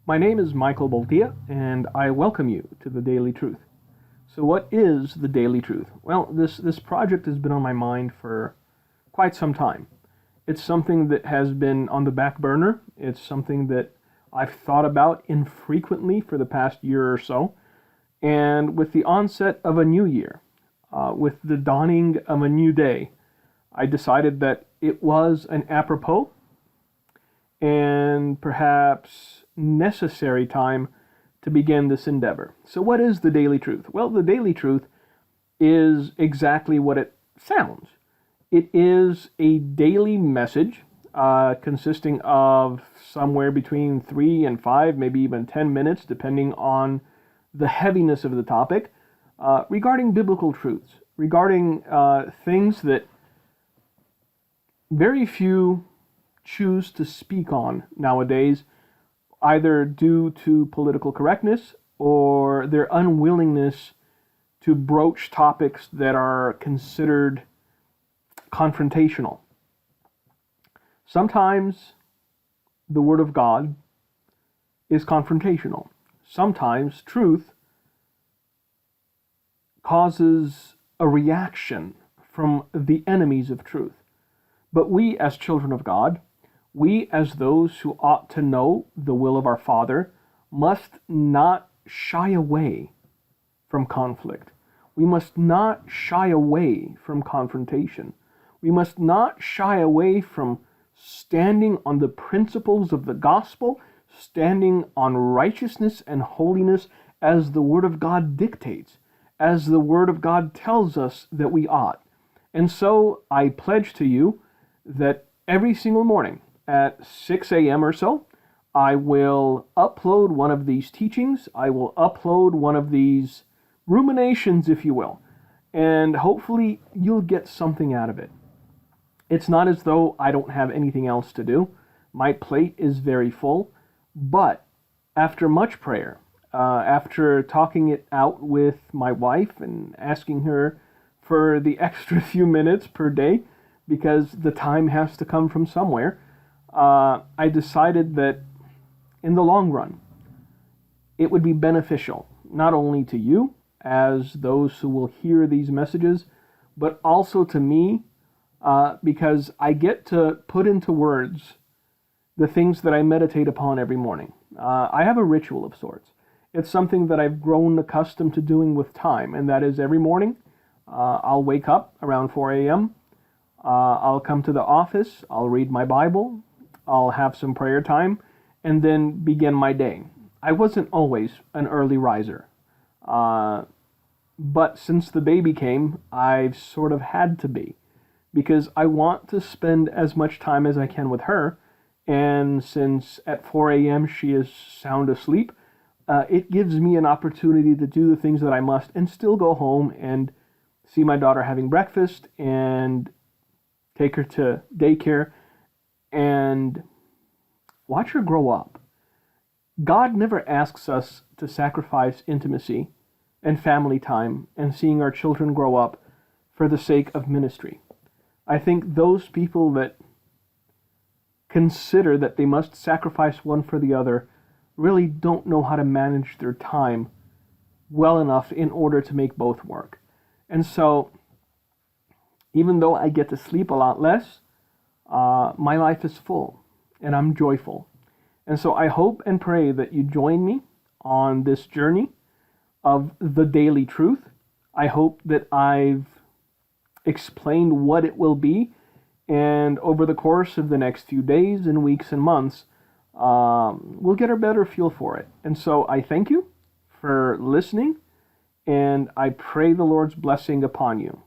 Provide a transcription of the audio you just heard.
My name is Michael Boltia, and I welcome you to the Daily Truth. So, what is the Daily Truth? Well, this project has been on my mind for quite some time. It's something that has been on the back burner. It's something that I've thought about infrequently for the past year or so. And with the onset of a new year, with the dawning of a new day, I decided that it was an apropos and perhaps necessary time to begin this endeavor. So, what is the Daily Truth? Well, the Daily Truth is exactly what it sounds. It is a daily message consisting of somewhere between 3 and 5, maybe even 10 minutes, depending on the heaviness of the topic, regarding biblical truths, regarding things that very few choose to speak on nowadays, either due to political correctness or their unwillingness to broach topics that are considered confrontational. Sometimes the Word of God is confrontational. Sometimes truth causes a reaction from the enemies of truth. But we, as children of God, we, as those who ought to know the will of our Father, must not shy away from conflict. We must not shy away from confrontation. We must not shy away from standing on the principles of the gospel, standing on righteousness and holiness as the Word of God dictates, as the Word of God tells us that we ought. And so I pledge to you that every single morning at 6 a.m. or so, I will upload one of these teachings. I will upload one of these ruminations, if you will, and hopefully you'll get something out of it. It's not as though I don't have anything else to do. My plate is very full, but after much prayer, after talking it out with my wife and asking her for the extra few minutes per day, because the time has to come from somewhere, I decided that in the long run, it would be beneficial, not only to you, as those who will hear these messages, but also to me, because I get to put into words the things that I meditate upon every morning. I have a ritual of sorts. It's something that I've grown accustomed to doing with time, and that is every morning, I'll wake up around 4 a.m., I'll come to the office, I'll read my Bible, I'll have some prayer time, and then begin my day. I wasn't always an early riser, but since the baby came, I've sort of had to be, because I want to spend as much time as I can with her, and since at 4 a.m. she is sound asleep, it gives me an opportunity to do the things that I must and still go home and see my daughter having breakfast and take her to daycare, and watch her grow up. God never asks us to sacrifice intimacy and family time and seeing our children grow up for the sake of ministry. I think those people that consider that they must sacrifice one for the other really don't know how to manage their time well enough in order to make both work. And so, even though I get to sleep a lot less, my life is full and I'm joyful. And so I hope and pray that you join me on this journey of the Daily Truth. I hope that I've explained what it will be, and over the course of the next few days and weeks and months, we'll get a better feel for it. And so I thank you for listening, and I pray the Lord's blessing upon you.